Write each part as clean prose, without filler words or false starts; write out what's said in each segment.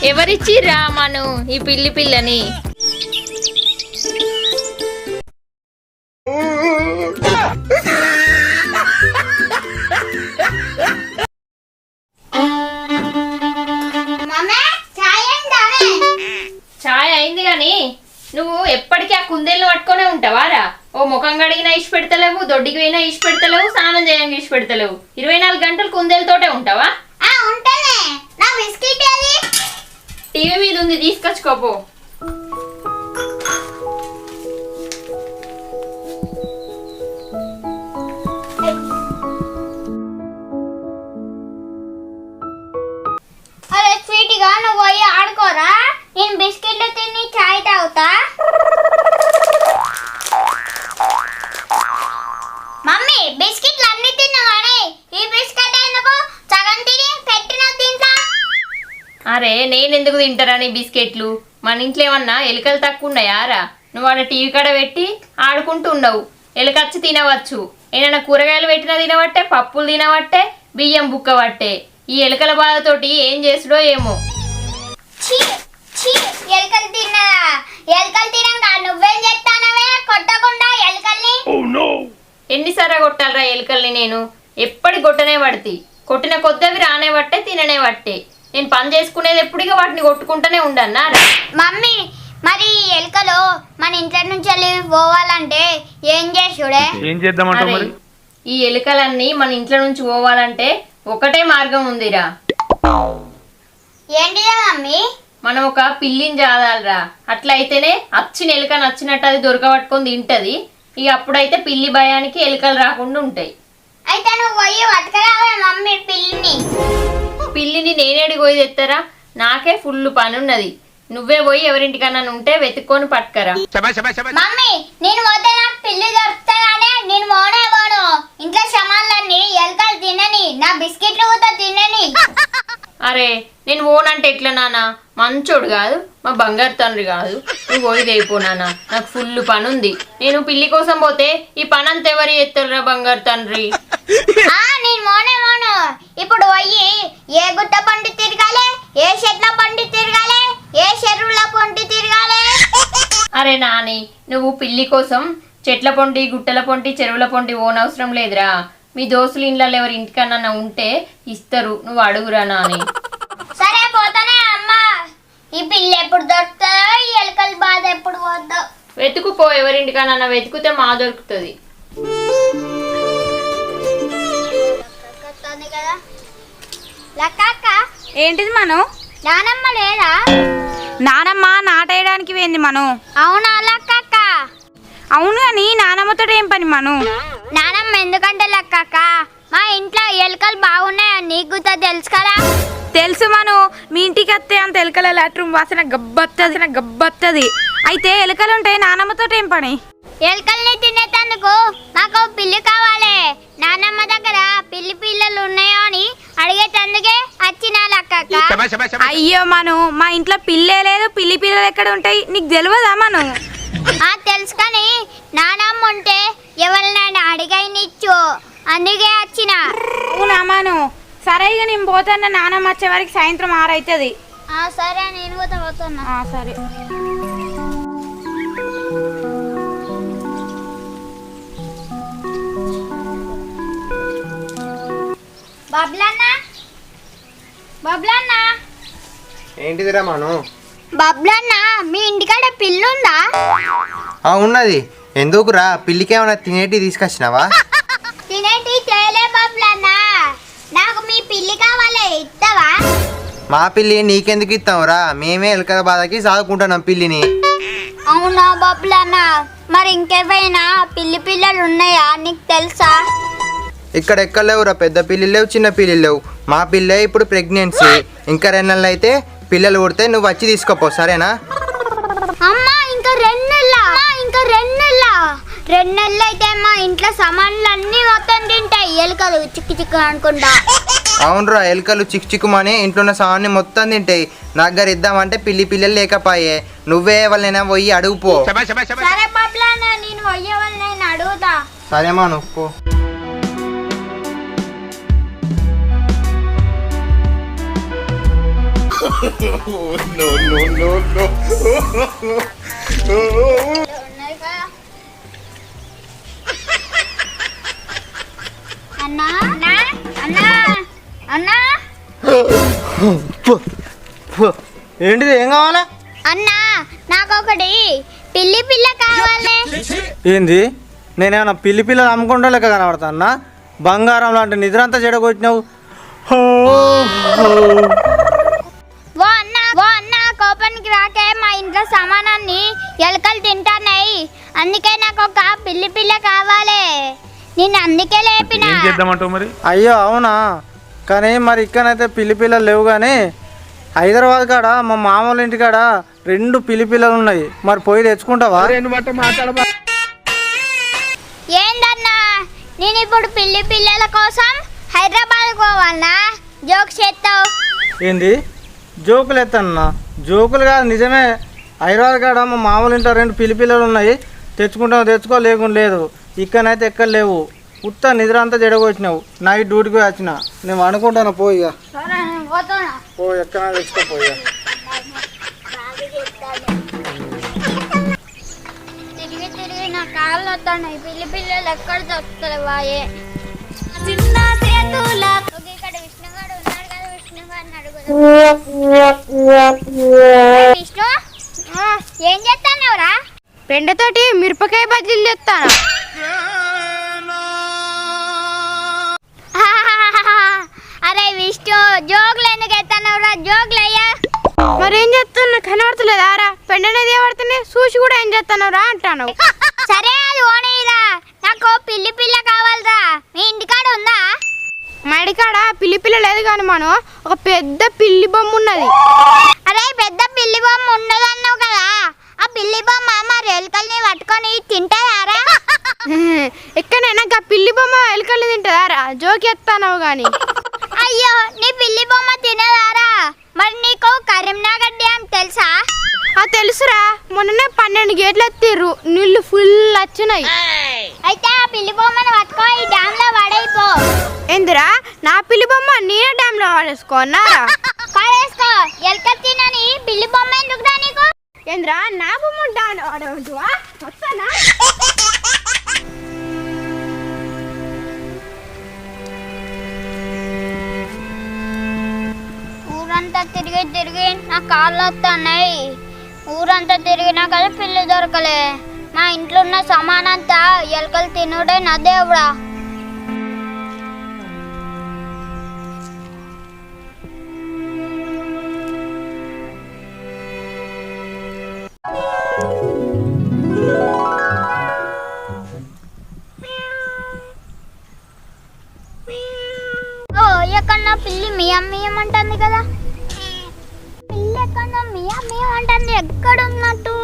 ఎవరిచ్చిరా మను ఈ పిల్లి పిల్లని? చాయ్ అయింది గాని నువ్వు ఎప్పటికీ ఆ కుందేళ్ళు పట్టుకునే ఉంటావారా? ఓ ముఖం కడిగినా ఇష్ట పెడతలేవు, దొడ్డికి పోయినా ఇష్ట పెడతలేవు, స్నానం చేయంగా ఇష్ట పెడతలేవు. 24 గంటలు కుందేలతోటే ఉంటావా? టీవీ మీద ఉంది, తీసుకొచ్చుకోపో. అరే స్వీట్గా నువ్వు పోయి ఆడుకోరా, నేను బిస్కెట్లు తిని చాయ్ తాగుతా. మమ్మీ బిస్కెట్లు అన్ని తిన్నా కానీ ఈ బిస్కెట్ ఎందుకు సగం తిని పెట్టిన తింటా? అరే నేనెందుకు తింటారని బిస్కెట్లు? మన ఇంట్లో ఏమన్నా ఎలుకలు తక్కువ ఉన్నాయారా? నువ్వు ఆడ టీవీ కాడ పెట్టి ఆడుకుంటూ ఉండవు, ఎలుకచ్చి తినవచ్చు. ఏమైనా కూరగాయలు పెట్టినా తినబట్టే, పప్పులు తినబట్టే, బియ్యం బుక్క పట్టే. ఈ ఎలుకల బాధతోటి ఏం చేసుడో ఏమో. ఎలుకలు తిన్నదా? ఎలుకలు తినంగా నువ్వేం చేస్తానవే కొట్టకుండా ఎలుకల్ని? ఎన్నిసార్లు కొట్టాలరా ఎలుకల్ని? నేను ఎప్పటి కొట్టనే పడతాయి. కొట్టిన కొద్దవి రానే పట్టే, తిననే పట్టే. నేను పని చేసుకునేది ఎప్పుడుగా వాటిని కొట్టుకుంటూనే ఉండన్నా. మమ్మీ మరి ఎలుకలు మన ఇంట్లో నుంచి వెళ్ళి పోవాలంటే ఏం చేసుడే? ఏం చేద్దామంటావు మరి? ఈ ఎలుకలన్నీ మన ఇంట్లో నుంచి పోవాలంటే ఒకటే మార్గం ఉందిరా. ఏంటిదా మమ్మీ? మనం ఒక పిల్లిని జాదాలరా. అట్లయితేనే అచ్చిన ఎలుక నచ్చినట్టు అది దొరకబట్టుకొని తింటది. ఇక అప్పుడైతే పిల్లి భయానికి ఎలుకలు రాకుండా ఉంటాయి. అయితే నువ్వు పోయి పట్టుకురావే మమ్మీ పిల్లిని. పిల్లిని నేనేడికి పోయి తెస్తారా? నాకే ఫుల్ పని ఉన్నది. నువ్వే పోయి ఎవరింటికన్నా ఉంటే వెతుక్కొని పట్టుకరా. మమ్మీ నేను పోతే నాకు పిల్లి దొరుకుతాయనే నేను పోనే పోను. ఇంట్లో సమాన్లన్నీ ఎలుకలు తినని, నా బిస్కెట్లు కూడా తినని. అరే నేను ఓనంటే ఎట్లా నాన్న? మంచోడు కాదు, మా బంగారు తండ్రి కాదు. నువ్వు పోయి దేపో నాన్న, నాకు ఫుల్ పని ఉంది. నేను పిల్లి కోసం పోతే ఈ పని అంతా ఎవరు చేస్తారా బంగారు తండ్రి? నేను మోనే మోను. ఇప్పుడు పోయి ఏ గుట్ట పండి తిరగాలి, ఏ చెట్ల పండి తిరగాలి, ఏ చెరువుల పండి తిరగాలి? అరే నాని, నువ్వు పిల్లి కోసం చెట్ల పొంటి, గుట్టల పొంటి, చెరువుల పొంటి ఓనవసరం లేదురా. మీ దోస్తులు ఇండ్లలో ఎవరి ఇంటికన్నా ఉంటే ఇస్తారు, నువ్వు అడుగురా నాని. సరే పోతానే అమ్మా. ఈ పిల్లి ఎప్పుడు దొరుకుతుందో, ఈ ఎలుకల బాధ ఎప్పుడు పోద్దో. వెతుకుపో ఎవరింటికన్నా, వెతుకుతే మా దొరుకుతుంది. కదా లక్కక్క. ఏంటిది మను? నానమ్మ లేదా? నానమ్మ నాటేయడానికి పోయింది మను. అవునా లక్కక్క? అవును కానీ నానమ్మతో ఏం పని మను? నానమ్మ ఎందుకంటే లక్కక్క మా ఇంట్లో ఎలుకలు బాగున్నాయని నీకు తెలుసు కదా. తెలుసు మను, మీ ఇంటికి వస్తే అంత ఎలుకల లాట్రూమ్ వాసన గబ్బత్తది. అయితే ఎలుకలు ఉంటే నానమ్మతో ఏం పని? ఎలుకల్ని తినేటందుకు నాకు పిల్లి కావాలి. నానమ్మ దగ్గర పిల్లి పిల్లలు ఉన్నాయో అని అడిగేటందుకే వచ్చిన లక్కక్క. అయ్యో మను, మా ఇంట్లో పిల్లే లేదు, పిల్లి పిల్లలు ఎక్కడ ఉంటాయి నీకు తెలియదా మను? తెలుసు కానీ నానమ్మ ఉంటే ఎవరినైనా అడిగైనిచ్చు, అందుకే వచ్చిన. అవునా మను? సరే ఇక నేను పోతాను, నానమ్మ వచ్చే వరకు సాయంత్రం 6 అవుతుంది. సరే నేను పోతున్నా. సరే బబ్లన్న. ఏంటిదిరా మను? బబ్లన్న మీ ఇంటికాడ పిల్లుందా? ఉన్నది. ఎందుకురా? పిల్లికేమన్నా తినేటి తీసుకొచ్చినావా? తినేటి చేయలే బబ్లన్న, నాకు మీ పిల్లి కావాలి, ఇస్తావా? మా పిల్లి నీకెందుకు ఇస్తావురా? మేమే ఎలుకల బాధకి సాదుకుంటున్నాం పిల్లిని. అవునా బబ్లన్న? మరి ఇంకేమైనా పిల్లి పిల్లలు ఉన్నాయా నీకు తెలుసా? ఇక్కడ ఎక్కడ లేవురా, పెద్ద పిల్లి లేవు, చిన్న పిల్లి లేవు. మా పిల్ల ఇప్పుడు ప్రెగ్నెన్సీ. ఇంకా 2 నెలలు అయితే పిల్లలు పుడితే నువ్వు వచ్చి తీసుకోపో, సరేనా? అమ్మా ఇంకా 2 నెలలు అయితే మా ఇంట్లో సామాన్లు అన్ని మొత్తం తింటాయి ఎలుకలు చిక్కు అనుకుంటా. అవునురా, ఎలుకలు చిక్కుమని ఇంట్లో ఉన్న సామాన్ని మొత్తం తింటాయి. నాకు గారు ఇద్దామంటే పిల్లలు లేకపోయే. నువ్వే వాళ్ళైనా పోయి అడుగుపో. సరే బబ్లన్న, నేను పోయే వాళ్ళని అడుగుతా. సరేమా నువ్వు పో. అన్నా అన్నా అన్నా అన్నా ఏంటిది ఏం కావాలా అన్నా నాకొకటి పిల్లి పిల్ల కావాలి. ఏంది నేనేమన్నా పిల్లి పిల్లలు అమ్ముకుంటా లెక్క కనబడతా అన్న బంగారం లాంటి నిద్ర అంతా చెడగొట్టినావు. ఓ అన్నా కోపానికి రాకే మా ఇంట్లో సామానాన్ని ఎలుకలు తింటాన్నాయి. అందుకే నాకు ఒక పిల్లి పిల్ల కావాలి. నేను అందుకే లేపిన. అయ్యో అవునా, కానీ మరి ఇక్కడైతే పిల్లి పిల్లలు లేవు. కానీ హైదరాబాద్ కాడ మా మామూలు ఇంటి కాడ 2 పిల్లి పిల్లలు ఉన్నాయి. మరి పోయి తెచ్చుకుంటావా? ఏందన్నా నేను ఇప్పుడు పిల్లి పిల్లల కోసం హైదరాబాద్ పోవాలన్నా? జోక్ చేస్తావు. ఏంది జోకులు ఎత్తన్నా? జోకులు కాదు, నిజమే. హైదరాబాద్ కాడ మా మామూలు ఇంట్లో 2 పిల్లి పిల్లలు ఉన్నాయి. తెచ్చుకుంటావు తెచ్చుకో, లేకుండా లేదు. ఇక్కడైతే ఎక్కడ లేవు. ఉత్త నిద్ర అంతా జడగొచ్చినావు. నైట్ డ్యూటీకి వచ్చిన నేను అనుకుంటాను. పోయిగా పో, ఎక్కడ తెచ్చుకోపోయా. తిరిగి తిరిగి నా కాళ్ళు వస్తున్నాయి. పిల్లి పిల్లలు ఎక్కడ దొరుకుతాయి? ఇక్కడ విష్ణుగాడు ఉన్నాడు కదా, విష్ణుగాడిని అడుగుదాం. విష్ణు ఏం చేస్తానవరా? పెండతోటి మిరపకాయ బజ్జీలు తెస్తాను. అరే విష్ణు జోకులు ఎందుకు ఎత్తానవరా? జోకులు అయ్యా. మరేం చేస్తున్నా కనబడతలేదు ఆరా? పెండనేది పడుతుంది చూసి కూడా ఏం చేస్తానరా అంటాను. సరే అది ఓనేరా. నాకు పిల్లి పిల్ల కావాలరా. మీ ఇంటికాడ ఉందా? మా ఇంటికాడ పిల్లి పిల్ల లేదు కానీ మనం ఒక పెద్ద పిల్లి బొమ్మ ఉన్నది. అరే పెద్ద పిల్లి బొమ్మ ఉన్నదన్నావు కదా, ఆ పిల్లి బొమ్మ మా ఎలుకల్ని పట్టుకొని తింటారా? ఎక్కడైనా ఆ పిల్లి బొమ్మ ఎలుకల్ని తింటుందారా? జోకి ఎత్తానవు గాని. అయ్యో నీ పిల్లి బొమ్మ తినదారా? మరి నీకు కరీంనగర్ డ్యామ్ తెలుసా? తెలుసురా, మొన్ననే 12 గేట్లు ఎత్తిర్రు, నీళ్లు ఫుల్ వచ్చినాయి. అయితే ఆ పిల్లి బొమ్మను పట్టుకో ఈ డ్యామ్ లో పడైపో. ఏందిరా నా పిల్లి బొమ్మ నేనే డ్యామ్ లో వాడేసుకోన్నారా? కాడేసుకో. ఎలుక తినని పిల్లి బొమ్మ ఎందుకురా నీకు? ఏంద్రా నా బొమ్మ డ్యామ్ వాడమంటువా? వస్తానా? ఊరంతా తిరిగి తిరిగి నా కాళ్ళు వస్తున్నాయి. ఊరంతా తిరిగినా కదా పిల్లి దొరకలే. మా ఇంట్లో ఉన్న సామానంతా ఎలుకలు తినుడే నా దేవుడా. ఓ ఎక్కడన్నా పిల్లి మియం మియం అంటుంది కదా. పిల్లి ఎక్కడన్నా మియం మియం అంటుంది. ఎక్కడున్నట్టు?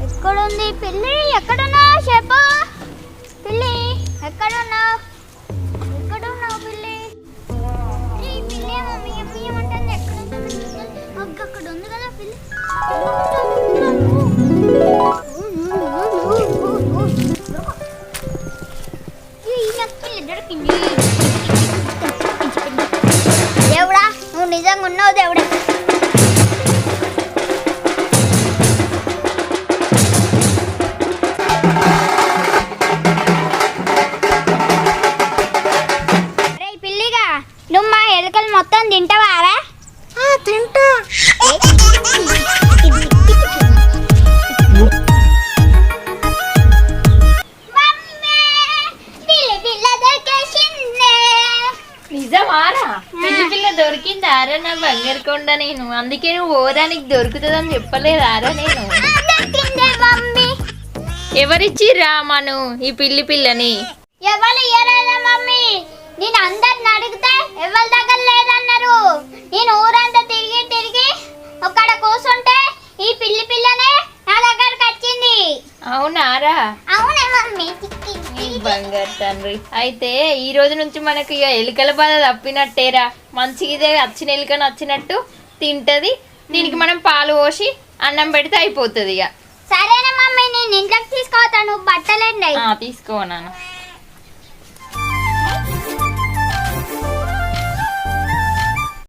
ఎక్కడుంది పిల్లి? ఎక్కడున్నావు చెప్పు. పిల్లి ఎక్కడున్నావు? పిల్లి? ఈ పిల్లి ఏమో మియం మియం అంటుంది. ఎక్కడుంది? అక్కడ ఉంది కదా పిల్లి. దొరికింది. దేవుడా నువ్వు నిజంగా ఉన్నావు దేవుడా. పిల్లిగా నువ్వు మా ఎలుకలు మొత్తం తింటావారా? తింటా. నిజమారా? పిల్లి పిల్ల దొరికిందారా నా బంగారు కొండ? నేను అందుకే నువ్వు ఓరానికి దొరుకుతుందని చెప్పలేదారా నేను? ఎవరిచ్చిర్రా మను ఈ పిల్లి పిల్లని? ఎవరు ఇయ్యలేదా మమ్మీ? నేను అందరిని అడిగితే ఎవరి దగ్గర లేదన్నారు. నేను ఊరంతా తిరిగి తిరిగి ఒక్కడ కూర్చుంటే ఈ పిల్లి పిల్లనే నా దగ్గరకు వచ్చింది. అవునారా? అవునా మమ్మీ? బంగారు తండ్రి. అయితే ఈ రోజు నుంచి మనకి ఇక ఎలుకల బాధ తప్పినట్టేరా. మంచిగా ఇదే వచ్చిన ఎలుకను వచ్చినట్టు తింటది. దీనికి మనం పాలు పోసి అన్నం పెడితే అయిపోతుంది ఇక. సరేనా మమ్మీ, నేను ఇంట్లోకి తీసుకోవతాను. బట్టలు ఎండాయి. తీసుకోనాను.